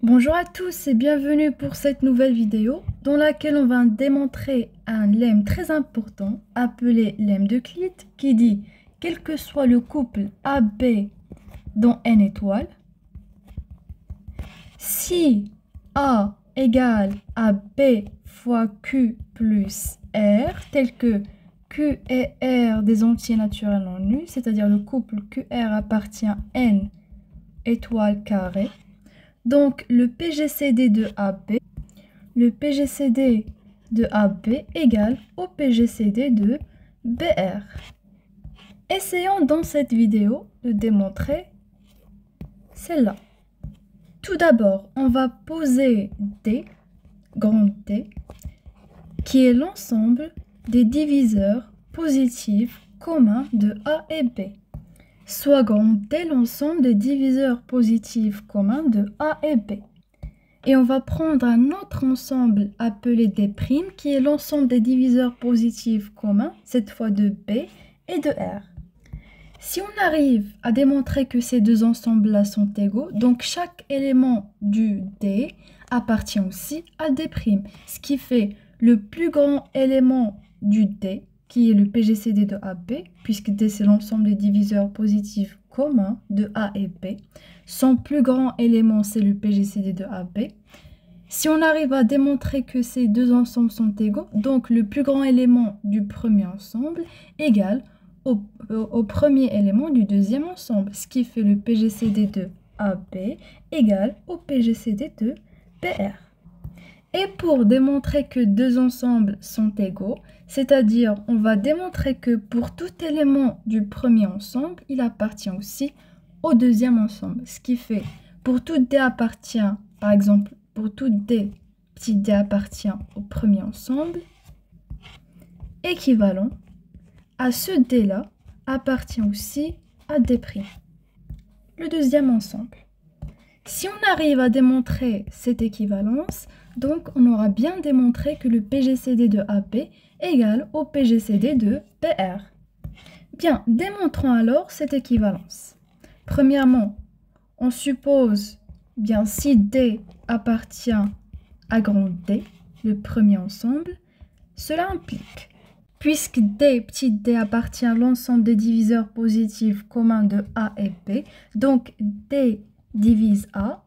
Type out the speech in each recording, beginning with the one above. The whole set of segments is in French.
Bonjour à tous et bienvenue pour cette nouvelle vidéo dans laquelle on va démontrer un lemme très important appelé lemme d'Euclide qui dit quel que soit le couple AB dans n étoiles, si A égale à B fois Q plus R, tel que Q et R des entiers naturels en U, c'est-à-dire le couple QR appartient à n étoiles carrées. Donc, le PGCD de AB égale au PGCD de BR. Essayons dans cette vidéo de démontrer celle-là. Tout d'abord, on va poser D, grand D, qui est l'ensemble des diviseurs positifs communs de A et B, soit grand D l'ensemble des diviseurs positifs communs de A et B. Et on va prendre un autre ensemble appelé D', qui est l'ensemble des diviseurs positifs communs, cette fois de B et de R. Si on arrive à démontrer que ces deux ensembles-là sont égaux, donc chaque élément du D appartient aussi à D', ce qui fait le plus grand élément du D, qui est le PGCD de AB, puisque D c'est l'ensemble des diviseurs positifs communs de A et B. Son plus grand élément c'est le PGCD de AB. Si on arrive à démontrer que ces deux ensembles sont égaux, donc le plus grand élément du premier ensemble égale au premier élément du deuxième ensemble, ce qui fait le PGCD de AB égale au PGCD de BR. Et pour démontrer que deux ensembles sont égaux, c'est-à-dire on va démontrer que pour tout élément du premier ensemble, il appartient aussi au deuxième ensemble. Ce qui fait, pour tout D appartient, par exemple, pour tout D, petit d appartient au premier ensemble, équivalent à ce D-là appartient aussi à D', le deuxième ensemble. Si on arrive à démontrer cette équivalence, donc on aura bien démontré que le PGCD de AB égale au PGCD de BR. Bien, démontrons alors cette équivalence. Premièrement, on suppose, bien si D appartient à grand D, le premier ensemble, cela implique, puisque D, petit d appartient à l'ensemble des diviseurs positifs communs de A et B, donc D divise A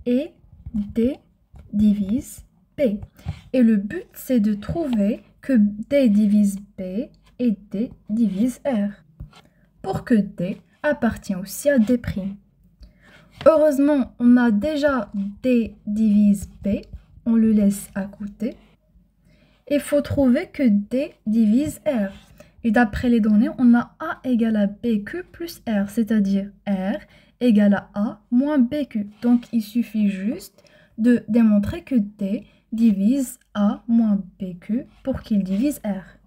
et D divise B. Et le but, c'est de trouver que D divise B et D divise R, pour que D appartient aussi à D'. Heureusement, on a déjà D divise B, on le laisse à côté. Il faut trouver que D divise R. Et d'après les données, on a A égale à BQ plus R, c'est-à-dire R égale à A moins BQ. Donc, il suffit juste de démontrer que D divise A moins BQ pour qu'il divise R.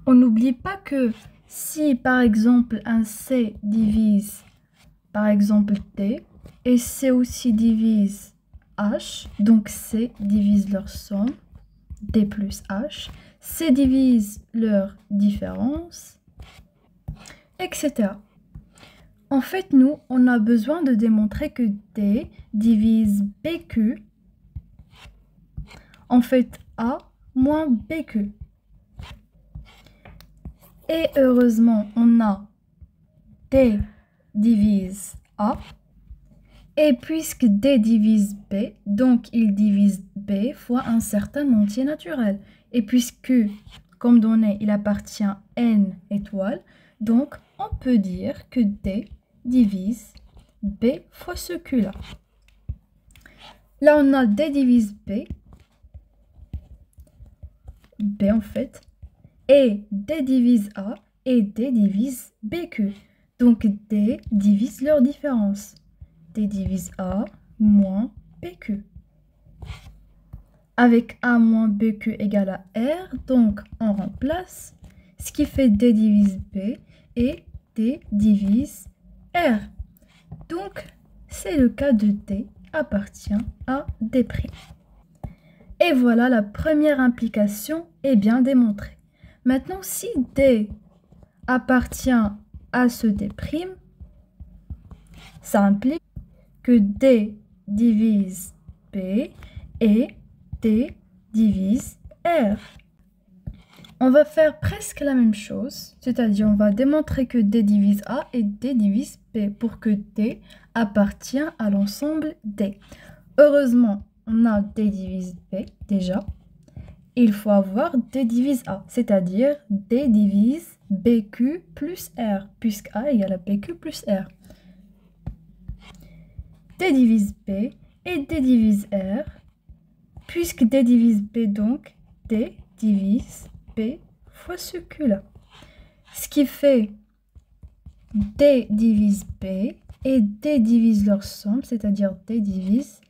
On n'oublie pas que si, par exemple, un C divise, par exemple, D, et C aussi divise H, donc C divise leur somme, D plus H, C divise leur différence, etc. En fait, nous, on a besoin de démontrer que D divise BQ, en fait A moins BQ. Et heureusement, on a D divise A. Et puisque D divise B, donc il divise B fois un certain entier naturel. Et puisque, comme donné, il appartient à n étoiles, donc on peut dire que D divise B fois ce Q-là. Là, on a D divise B, B en fait, et D divise A et D divise BQ. Donc D divise leur différence. D divise A moins BQ. Avec A moins BQ égale à R, donc on remplace, ce qui fait D divise B et D divise R. Donc, c'est le cas de D appartient à D'. Et voilà, la première implication est bien démontrée. Maintenant, si D appartient à ce D', ça implique que D divise B et D divise R. On va faire presque la même chose, c'est-à-dire on va démontrer que D divise A et D divise B pour que D appartient à l'ensemble D. Heureusement, on a D divise B déjà. Il faut avoir D divise A, c'est-à-dire D divise BQ plus R, puisque A égale à BQ plus R. D divise B et D divise R, puisque D divise B, donc D divise B fois ce Q-là. Ce qui fait D divise B et D divise leur somme, c'est-à-dire D divise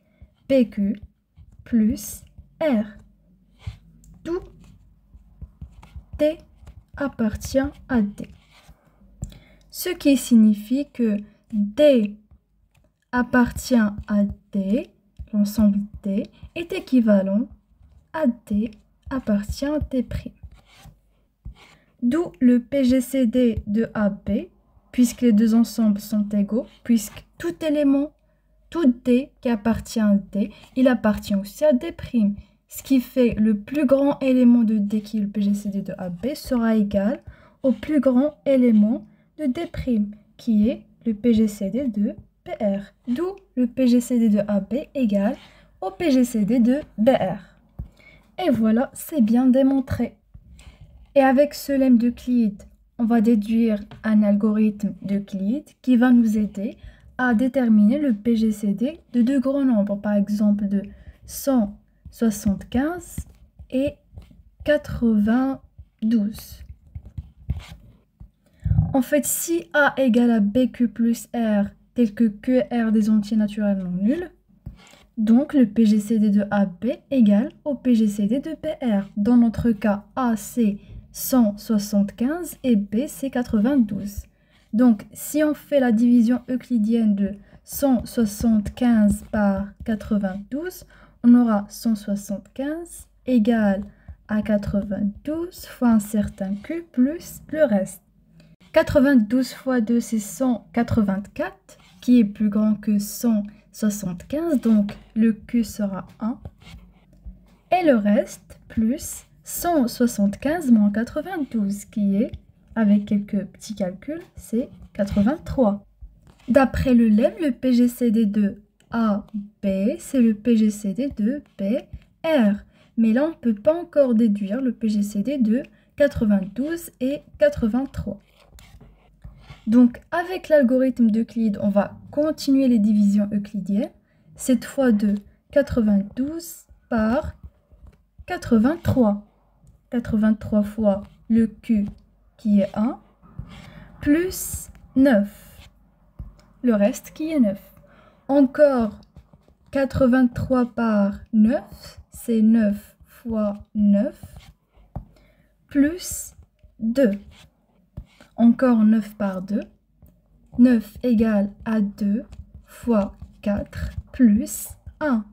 BQ plus R. D'où D appartient à D. Ce qui signifie que D appartient à D, l'ensemble D, est équivalent à D appartient à D'. D'où le PGCD de AB, puisque les deux ensembles sont égaux, puisque tout élément, tout D qui appartient à D, il appartient aussi à D'. Ce qui fait le plus grand élément de D, qui est le PGCD de AB, sera égal au plus grand élément de D', qui est le PGCD de BR. D'où le PGCD de AB égale au PGCD de BR. Et voilà, c'est bien démontré. Et avec ce lemme d'Euclide, on va déduire un algorithme d'Euclide qui va nous aider à déterminer le PGCD de deux grands nombres, par exemple de 175 et 92. En fait, si A égale à BQ plus R, tel que Q et R des entiers naturellement nuls, donc le PGCD de AB égale au PGCD de BR. Dans notre cas, A c'est 175 et B c'est 92. Donc si on fait la division euclidienne de 175 par 92, on aura 175 égale à 92 fois un certain Q plus le reste. 92 fois 2 c'est 184 qui est plus grand que 175, donc le Q sera 1. Et le reste plus 175 moins 92 qui est, avec quelques petits calculs, c'est 83. D'après le lemme, le PGCD de AB, c'est le PGCD de BR. Mais là, on ne peut pas encore déduire le PGCD de 92 et 83. Donc, avec l'algorithme d'Euclide, on va continuer les divisions euclidiennes, cette fois de 92 par 83. 83 fois le Q qui est 1, plus 9. Le reste qui est 9. Encore 83 par 9, c'est 9 fois 9, plus 2. Encore 9 par 2. 9 égale à 2 fois 4 plus 1.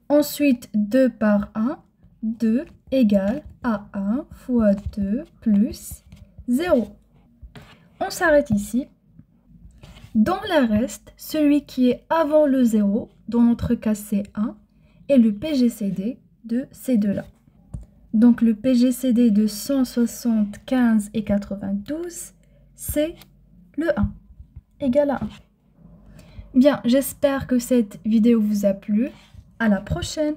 Ensuite, 2 par 1. 2 égale à 1 fois 2 plus 0. On s'arrête ici. Dans le reste, celui qui est avant le 0, dans notre cas c'est 1, est le PGCD de ces deux-là. Donc le PGCD de 175 et 92, c'est le 1, égal à 1. Bien, j'espère que cette vidéo vous a plu. À la prochaine!